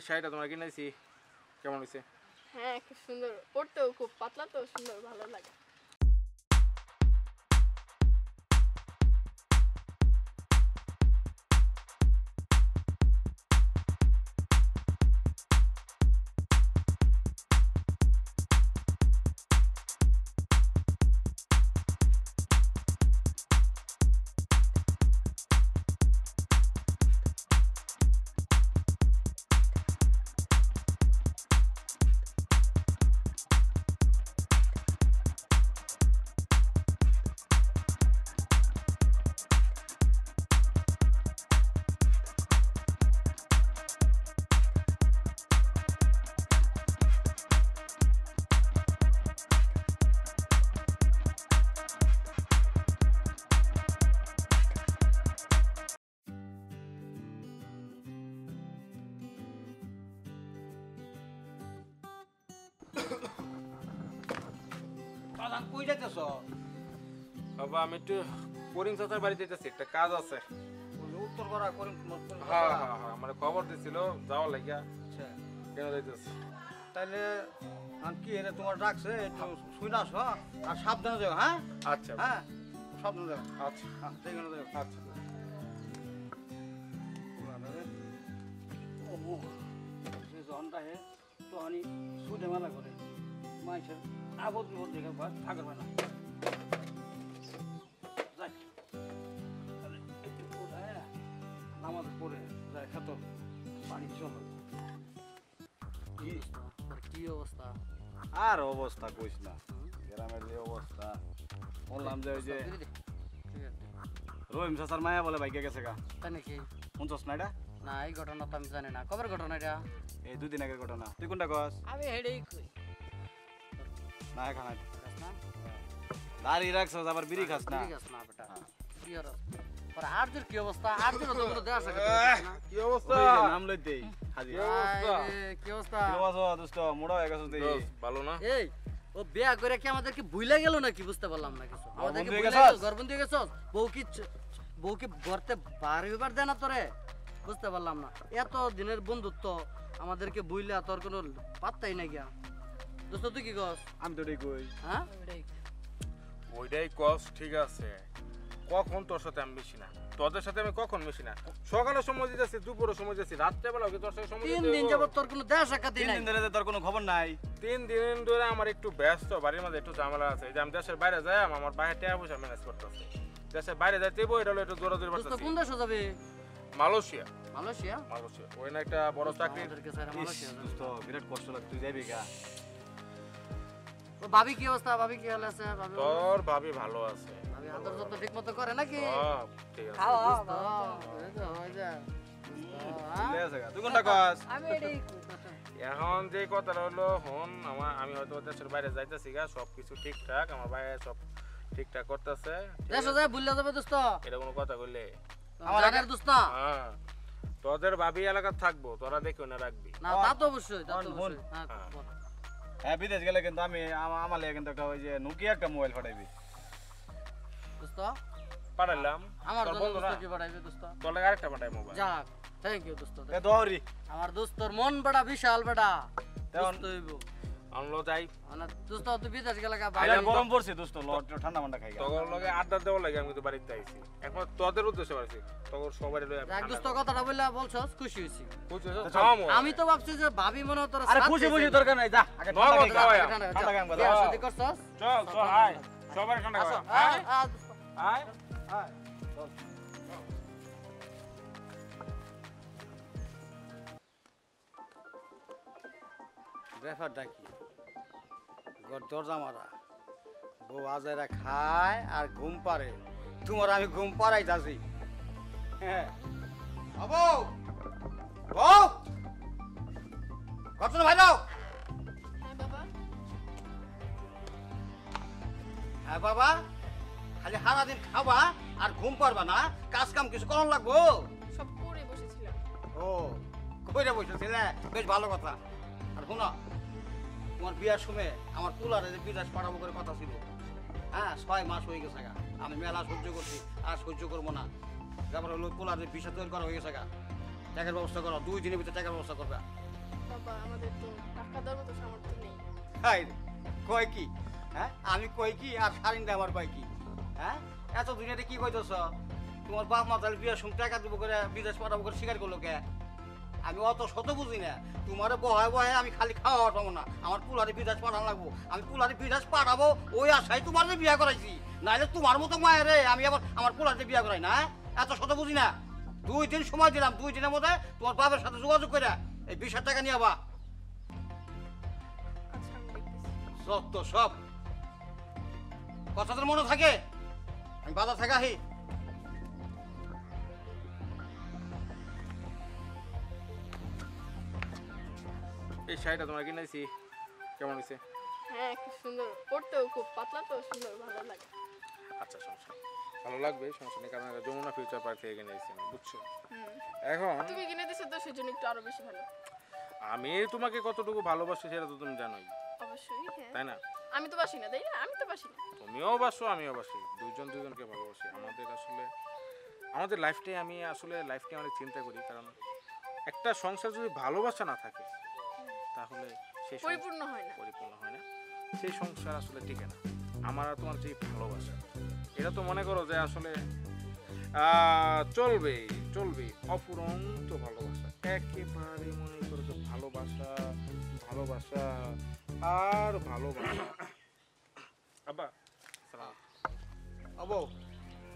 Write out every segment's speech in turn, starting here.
শাড়িটা তোমার কিনেছি কেমন হয়েছে? হ্যাঁ খুব সুন্দর, পড়তেও খুব পাতলা তো সুন্দর, ভালো লাগে। দাদান কই যাইতেছ? বাবা আমি একটু করিম চাচার বাড়িতে যেতেছি, একটা কাজ আছে। উত্তর করা করিম হ্যাঁ হ্যাঁ হ্যাঁ আমার খবর দিছিল যাওয়ার লাগিয়া আচ্ছা কেন যাইতেছি। তাইলে আমি কি এনে তোমার ডাকছে একটু শুনে আসো আর সাবধানে যাও। হ্যাঁ আচ্ছা হ্যাঁ সাবধানে যাও। আচ্ছা হ্যাঁ যেখানে যাও। আচ্ছা জনটা হে তো আমি সুদে মেলা করে মানুষের আবদ বিপদ দেখে থাকবে না। যাই তাহলে একটু পড়ে নামাজ পড়ে যাই খেত পানি চলো। কি অবস্থা? আর অবস্থা কইস না, গ্রামের যে অবস্থা বললাম যে ওই যে রহিম চাচার মায়া বলে বাইকে গেছে গা। তাই নাকি? শুনছস না এটা? না এই ঘটনা তো আমি জানি না, কবের ঘটনা এটা? এই 2 দিন আগের ঘটনা। তুই কোনটা কস? আমি হেডেই কই না খানা খাস না? দাড়ি রাখছস আবার বিড়ি খাস না। ঠিক আছে না বেটা, কি আর পরে আরজুর কি অবস্থা? আরজুর তো কোনো দেয়া থাকে না। কি অবস্থা? ওই যে নাম লই দেই হাজি। কি অবস্থা? কি অবস্থা দোস্ত? মোড়া হয়ে গেছস দেই। ভালো না? এই ও বিয়া করে কি আমাদেরকে ভুলে গেল নাকি? বুঝতে পারলাম না কিছু। আমাদেরকে গর্ভবতী ভুলে হয়ে গেল, গেছস? গর্ভবতী হয়ে গেছস? বউ কি ঘরতে বার হইবার দেয় না তোরে? বুঝতে পারলাম না, এত দিনের বন্ধুত্ব আমাদেরকে বুইলা তোর কোনো পাত্তাই নাই গিয়া। দোস্ত তুই কি কস? আমি তো এটাই কই। হ্যাঁ ওইটাই কস ঠিক আছে, কখন তোর সাথে আমি মিশি না, তোদের সাথে আমি কখন মিশি না। সকালে সময় দিতেছি, দুপুরে সময় দিতেছি, রাত্রেবেলা কি তোর সাথে সময় 3 দিতে দিন হইবো? যাবত তোর কোনো দেখা সাক্ষাৎই 3 নাই। দিন ধরে যে তোর কোনো খবর নাই। 3 দিন ধরে আমার একটু ব্যস্ত, বাড়ির মধ্যে একটু ঝামেলা আছে। এই যে আমি দেশের বাইরে যাই, আমার বাইরে টাকা পয়সা ম্যানেজ করতেছে। দেশের বাইরে যাইতে হইবো, এটা হলো একটু দৌড়াদৌড়ি দোস্ত করতেছি। কোন দেশে যাবে? মালয়েশিয়া। মালয়েশিয়া? মালয়েশিয়া ওই না একটা বড় চাকরি। আমাদেরকে স্যার ইস, মালয়েশিয়া যাবে। দোস্ত বিরাট কষ্ট লাগে, তুই যাবি গা। ও ভাবি কি অবস্থা? ভাবি কি হাল আছে? ভাবি তোর ভাবি ভালো আছে, ভাবি আদর যত্ন ঠিক মতো করে নাকি? সব ঠিক আছে। দোস্ত, হয়ে যা, হয়ে যা। চলে আছে গা। তুই কোনটা কস? আমি এটাই এখন যে কথাটা হলো হন, আমি হয়তো দেশের বাইরে যাইতেছি গা, সবকিছু ঠিকঠাক, আমার বাইরে সব ঠিকঠাক করতেছে। দেশ যায় ভুলে যাবে দোস্ত। এটা কোনো কথা কইলে? আমার জানের দোস্ত না। হ্যাঁ তোদের ভাবি এলাকা থাকবো, তোরা দেখো না রাখবি। না তা তো অবশ্যই, তা তো বোন, অবশ্যই। হ্যাঁ, হ্যাঁ। বল। হ্যাঁ বিদেশ গেলে কিন্তু আমি আমার লাগে কিন্তু একটা ওই যে নোকিয়া একটা মোবাইল ফাটাইবি। দোস্ত পাঠাইলাম আমার তোর জন্য বন্ধু না, দোস্ত কি বাড়াইবে দোস্ত? তোর লাগে আরেকটা পাঠাই মোবাইল। যাক, থ্যাংক ইউ দোস্ত। এ দৌড়ি আমার দোস্তর মন বড়া বিশাল বড়া। তেমন- দোস্ত হইবো। আনলো যাই, মানে দোস্ত তুই বিদেশ গেলে কা বাইরে গরম পড়ছে দোস্ত, লট ঠান্ডা মান্ডা খাই গা। তোর লগে আড্ডা দেওয়ার লাগে আমি তো বাড়িতে আইছি। এখন তোদের উদ্দেশ্যে বাড়িছি, তোর সবাই লয়ে যাক দোস্ত কথাটা বললা বলছস, খুশি হইছি। আমি তো ভাবছি যে ভাবি মনে হয় তোর আরে খুশি খুশি দরকার নাই, যা আগে ঠান্ডা খাই গা। খাওয়ায়া। ঠান্ডা খাই গা। বিয়া শাদী করছস? চল চল আয়, সবার ঠান্ডা আসো, খাওয়া। আয় দোস্ত। আয় হ্যাঁ চল। ব্যাপারটা কি? দরজা মারা, বউ আজাইরা খায় আর ঘুম পারে, তোমার আমি ঘুম পাড়াই যাচ্ছি। হ্যাঁ বউ বউ কত ভাই দাও। হ্যাঁ বাবা। হ্যাঁ বাবা, খালি সারাদিন খাবা আর ঘুম পারবা না, কাজ কাম কিছু করার লাগবো। সব করে বসেছিলাম। ও কইরা বসেছিলে, বেশ ভালো কথা। আর শোনো, তোমার বিয়ার সময় আমার পুলারে যে বিদেশ পাঠাবো করে কথা ছিল, হ্যাঁ 6 মাস হয়ে গেছে গা। আমি মেলা সহ্য করছি, আর সহ্য করবো না। তারপরে হলো পুলারে ভিসা তৈরি করা হয়ে গেছে গা। টাকার ব্যবস্থা করো, 2 দিনের ভিতরে টাকার ব্যবস্থা করবে। বাবা আমাদের তো টাকা দেওয়ার মতো সামর্থ্য নেই। হাই রে, কয় কি? হ্যাঁ আমি কই কি আর সারিন্দা আমার কয় কি? হ্যাঁ এত দুনিয়াতে কি কইতেছ? তোমার বাপ মা তাহলে বিয়ের সময় টাকা দেবো করে বিদেশ পাঠাবো করে স্বীকার করলো কে? আমি অত শত বুঝি না। তোমারে বহায় বহায় আমি খালি খাওয়া পাবো না, আমার পুলারে বিদেশ পাঠানো লাগবো। আমি পুলারে বিদেশ পাঠাবো ওই আশায় তোমার বিয়ে করাইছি, নাইলে তোমার মতো মায়ের রে আমি আবার আমার পুলারে বিয়ে করাই না। এত শত বুঝি না। 2 দিন সময় দিলাম, 2 দিনের মধ্যে তোমার বাবার সাথে যোগাযোগ করে এই 20,000 টাকা নিয়ে আবা। আচ্ছা আমি দেখতেছি। যত সব কথাদের মনে থাকে। আমি বাজার থেকে আহি। এই শাড়িটা তোমরা কিনেছি, কেমন হয়েছে? হ্যাঁ খুব সুন্দর, পড়তেও খুব পাতলা তো সুন্দর, ভালো লাগে। আচ্ছা সমস্যা নেই, ভালো লাগবে, সমস্যা নেই, কারণ এটা যমুনা ফিউচার পার্ক থেকে কিনে দিয়েছি আমি, বুঝছো? হুম। এখন তুমি কিনে দিছো তো সেজন্য একটু আরো বেশি ভালো। আমি তোমাকে কতটুকু ভালোবাসি সেটা তো তুমি জানোই, অবশ্যই হ্যাঁ। তাই না? আমি তো বাসি না, তাই না? আমি তো বাসি না। তুমিও বাসো আমিও বাসি, দুইজন দুইজনকে ভালোবাসি। আমাদের আসলে আমাদের লাইফটাই, আমি আসলে লাইফটাই অনেক চিন্তা করি, কারণ একটা সংসার যদি ভালোবাসা না থাকে তাহলে সেই পরিপূর্ণ হয় না। পরিপূর্ণ হয় না, সেই সংসার আসলে টিকে না। আমার আর তোমার যে ভালোবাসা, এটা তো মনে করো যে আসলে চলবে চলবে, অফুরন্ত ভালোবাসা, একেবারে মনে করো যে ভালোবাসা ভালোবাসা আর ভালোবাসা। আব্বা সালাম। আবো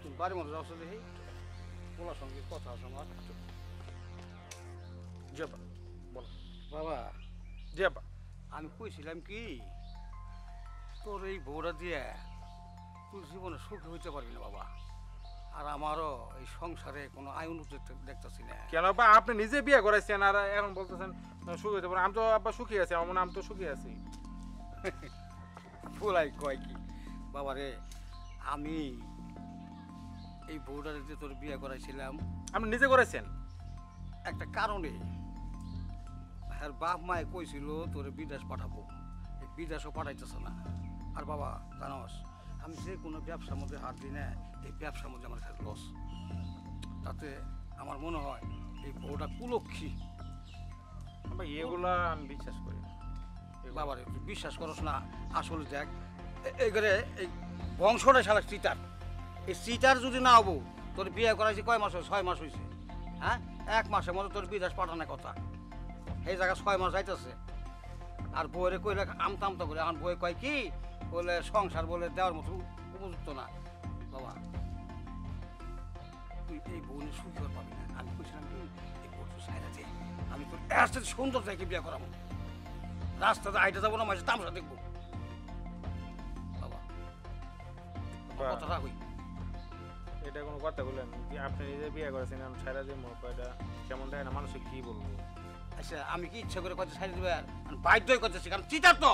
তুমি বাড়ির মধ্যে যাচ্ছ দেখি, বলার সঙ্গে কথা আছে আমার। জি আব্বা বলো। বাবা জি আব্বা। আমি কইছিলাম কি, তোর এই বউটা দিয়ে তুই জীবনে সুখী হইতে পারবি না বাবা। আর আমারও এই সংসারে কোনো আয় উন্নতি দেখতেছি না। কেন আব্বা, আপনি নিজে বিয়ে করাইছেন আর এখন বলতেছেন সুখী হতে পারেন? আমি তো আব্বা সুখী আছি, আমার মনে হয় আমি তো সুখী আছি। ফুলাই কয় কি বাবা রে, আমি এই বউটা যে তোর বিয়ে করাইছিলাম আপনি নিজে করেছেন? একটা কারণে। আর বাপ মায়ে কইছিল তোরে বিদেশ পাঠাবো, এই বিদেশও পাঠাইতেছে না। আর বাবা জানোস, আমি যে কোনো ব্যবসার মধ্যে হাত দিই না, এই ব্যবসার মধ্যে আমার কাছে লস। তাতে আমার মনে হয় এই বউটা কুলক্ষী। আব্বা এগুলা আমি বিশ্বাস করি না। বাবারে তুই বিশ্বাস করস না, আসলে দেখ এইবারে এই বংশটা শালা চিটার। এই চিটার যদি না হবো, তোর বিয়ে করাইছি কয় মাস হয়েছে? 6 মাস হয়েছে। হ্যাঁ 1 মাসের মধ্যে তোর বিদেশ পাঠানোর কথা, এই জায়গায় 6 মাস যাইতেছে। আর বইরে কইলে আমতা করে, এখন বই কয় কি বলে সংসার বলে দেওয়ার মতো উপযুক্ত না। বাবা তুই এই বউ নিয়ে সুখী হতে পারবি না। আমি কইছিলাম কি, এই বউ তো সাইরা দে, আমি তোর এত সুন্দর থেকে বিয়ে করাবো, রাস্তাতে আইটা যাবো না, মাঝে তামসা দেখবো। বাবা আব্বা, কথাটা কই। এটা কোনো কথা বললেন? আপনি নিজে বিয়ে করেছেন, আমি সারা যে এটা কেমন দেখে না, মানুষে কি বলবো? আচ্ছা আমি কি ইচ্ছা করে কথা ছাড়ি দেবে? আর বাধ্যই করতেছি, কারণ চিটার তো,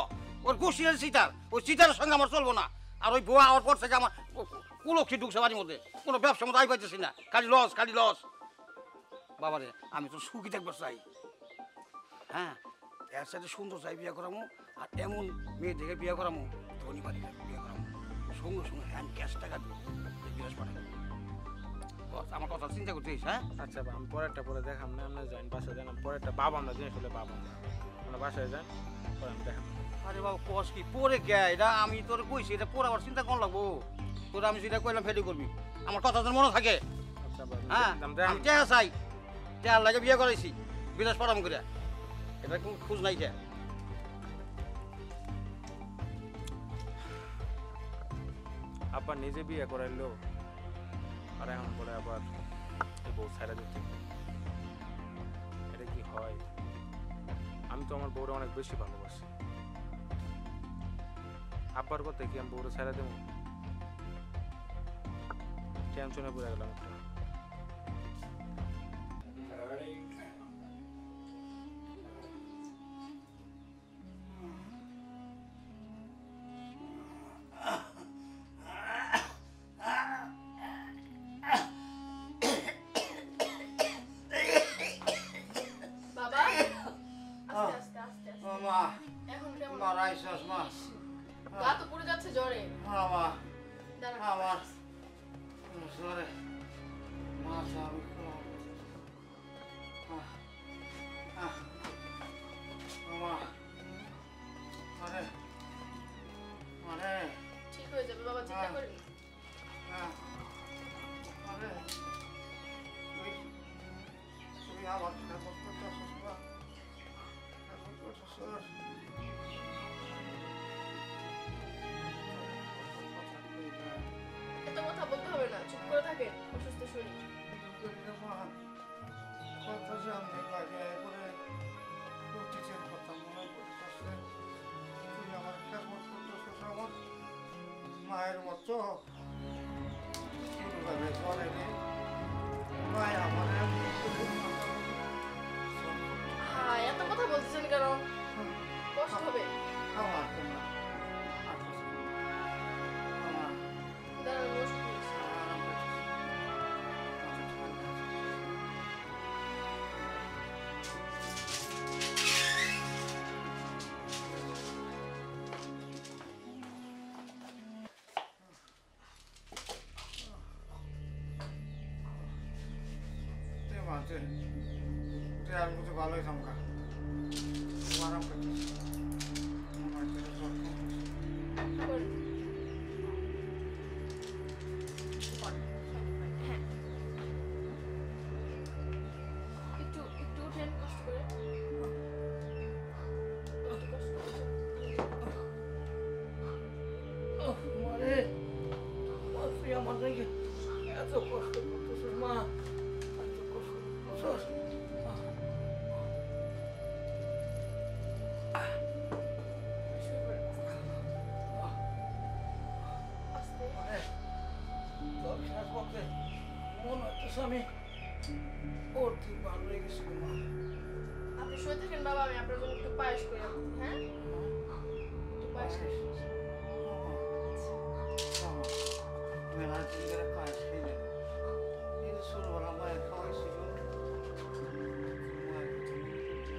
ওর গোষ্ঠীর চিটার, ওই চিটারের সঙ্গে আমার চলবো না। আর ওই বউ আমার পর থেকে আমার কুলক্ষী ঢুকছে বাড়ির মধ্যে, কোনো ব্যবসার মধ্যে আই পাইতেছি না, খালি লস খালি লস। বাবারে আমি তো সুখী দেখবার চাই। হ্যাঁ এর সাথে সুন্দর চাই বিয়ে করামো, আর এমন মেয়ে দেখে বিয়ে করামো, ধনী বাড়ি বিয়ে করামো, সঙ্গে সঙ্গে হ্যান্ড ক্যাশ টাকা দেবো, বিদেশ পাঠাবো। আমার কথা চিন্তা করতেছিস? হ্যাঁ আচ্ছা আব্বা, আমি পরেরটা পরে দেখাম না, আপনার যান বাসায় যান, পরেরটা বাবা আমরা জিনিস হলে বাবা আমরা বাসায় যান, পরে আমি দেখাম। আরে বাবা কস কি পরে গে, এটা আমি তোর কইছি, এটা পরে আবার চিন্তা কোন লাগবো? তোর আমি যেটা কইলাম ফেরি করবি, আমার কথা তোর মনে থাকে? আচ্ছা আব্বা, হ্যাঁ আমি দেখাম। আমি টেহা চাই, টেহার লাগে বিয়ে করাইছি, বিদেশ পাঠাম করে, এটা কোনো খোঁজ নাই কে? আব্বা নিজে বিয়ে করাইলো, আর এখন বলে আবার এই বউ ছাইরা দিতে, এটা কি হয়? আমি তো আমার বউরে অনেক বেশি ভালোবাসি, আব্বার কথা কি আমি বউরে ছাইরা দেবো? টেনশনে পড়ে গেলাম একটা। বাবা আস্তে আস্তে আস্তে আস্তে। মা এখন কেমন? মা রাইছস মা? গা তো পুড়ে যাচ্ছে জ্বরে। হ্যাঁ মা দাঁড়া। আমার সরে মাথা আমি চিন্তা করেন হ্যাঁ আরে তুমি আমার খেদমত করতেছস মা খেদমত করতেছস এত কথা বলতে হবে না চুপ করে থাকেন অসুস্থ শরীর কথা জানতে লাগে করে অতীতের কথা মনে করতেছে তুই আমার খেদমত করতেছস আমার মায়ের মতো শুরুভাবে করেনি মায় আমার হ্যাঁ এত কথা বলছেন কেন কষ্ট হবে আমার তোমার আমার দাঁড়ান আমি ওষুধ নিয়ে আসি। মাঝে আমি কিছু ভালোই থামকা আরাম করতেছি করেন। হ্যাঁ একটু একটু উঠেন কষ্ট করে একটু কষ্ট করে। মারে তুই আমার নাকি এত কষ্ট করতেছিস মা এত কষ্ট করতেছিস শুরু করেন। আস্তে তোর শেষ পক্ষে মনে হইতেছে আমি ওর ঠিক ভালো হয়ে গেছিল মা আপনি শুয়ে থাকেন বাবা আমি আপনার জন্য একটু পায়েস করে রাখছি হ্যাঁ একটু পায়েস করে রাখছি। মেলা জিগের পায়েস খেলে এই যে ছোটবেলা মায়ের খাওয়াইছিল মায়ের কথা মনে করতে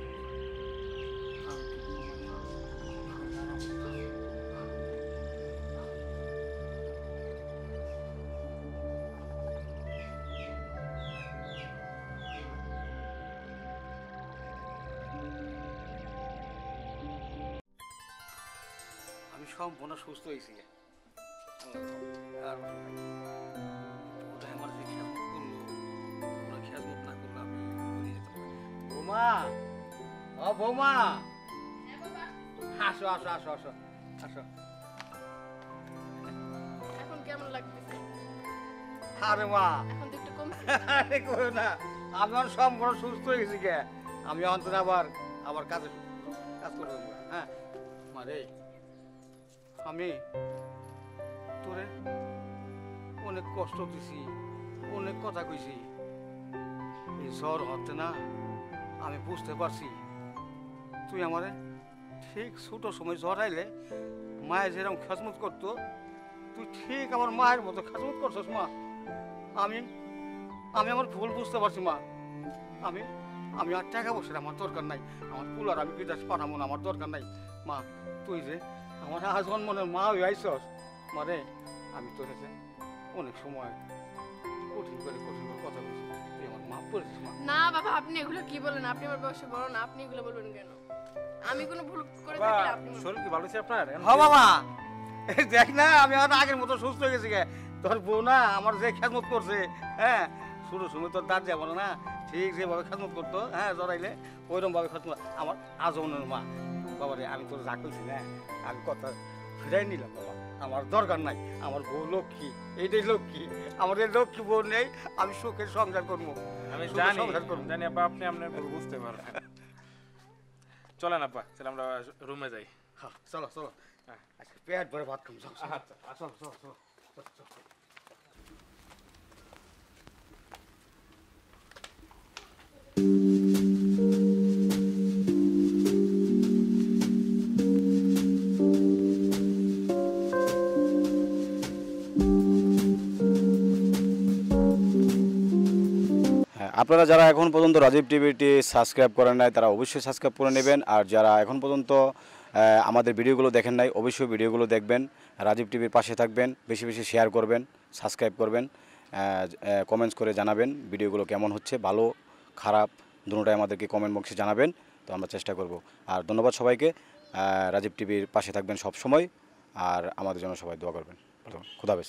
আমি সম্পূর্ণ সুস্থ হয়েছি আর ওটা আমার যে খেয়াল করলো ওরা খেয়াল না করলে আমি মরে যেতাম বৌমা ও বৌমা আসো আসো আসো আসো আসো এখন কেমন লাগতেছে আরে মা এখন তো একটু কমছে আরে কই না আমি আমার সম্পূর্ণ সুস্থ হয়ে গেছি কে আমি অন্তত আবার কাজ করবো হ্যাঁ মারে আমি তোরে অনেক কষ্ট দিছি অনেক কথা কইছি এই জ্বর হতে না আমি বুঝতে পারছি তুই আমারে ঠিক ছোট সময় জ্বর আইলে মায়ের যেরকম খেজমত করতো তুই ঠিক আমার মায়ের মতো খেজমত করছিস মা আমি আমি আমার ভুল বুঝতে পারছি মা আমি আমি আর টাকা পয়সার আমার দরকার নাই আমার পুলার আমি বিদেশ পাঠাবো না আমার দরকার নাই মা তুই যে আমার আজীবন মনের মা হয়ে আইসস মারে আমি তোর কাছে অনেক সময় কঠিন করে কথা বলছি তুই আমার মাফ করেছিস মা না বাবা আপনি এগুলো কি বলেন আপনি আমার বয়সে বড় না আপনি এগুলো বলবেন কেন আমি কোনো ভুল করে বাবা, থাকলে আপনি শরীর কি ভালো আছে আপনার হ বাবা এই দেখ না আমি আমার আগের মতো সুস্থ হয়ে গেছি গে তোর বউ না আমার যে খেদমত করছে হ্যাঁ শুরু শুরু তোর দাঁত যাবো না ঠিক যেভাবে খেদমত করতো হ্যাঁ জড়াইলে ওইরকম ভাবে খেদমত আমার আজনের মা বাবা রে আমি তোর যা কইছি না আমি কথা ফিরাই নিলাম বাবা আমার দরকার নাই আমার বউ লক্ষ্মী এইটাই লক্ষ্মী আমার এই লক্ষ্মী বউ নেই আমি সুখের সংসার করবো আমি সুখে জানি সংসার করবো। জানি আব্বা আপনি আপনার ভুল বুঝতে পারবেন চলেন আব্বা চলে আমরা রুমে যাই হ্যাঁ, চলো চলো আচ্ছা পেট ভরে ভাত খাবো চলো চলো চলো চলো চলো চলো আপনারা যারা এখন পর্যন্ত রাজীব টিভিটি সাবস্ক্রাইব করেন নাই তারা অবশ্যই সাবস্ক্রাইব করে নেবেন আর যারা এখন পর্যন্ত আমাদের ভিডিওগুলো দেখেন নাই অবশ্যই ভিডিওগুলো দেখবেন রাজীব টিভির পাশে থাকবেন বেশি বেশি শেয়ার করবেন সাবস্ক্রাইব করবেন কমেন্টস করে জানাবেন ভিডিওগুলো কেমন হচ্ছে ভালো খারাপ দুটোটাই আমাদেরকে কমেন্ট বক্সে জানাবেন তো আমরা চেষ্টা করব আর ধন্যবাদ সবাইকে রাজীব টিভির পাশে থাকবেন সব সময় আর আমাদের জন্য সবাই দোয়া করবেন ভালো থাকবেন। খুদাহাফেজ।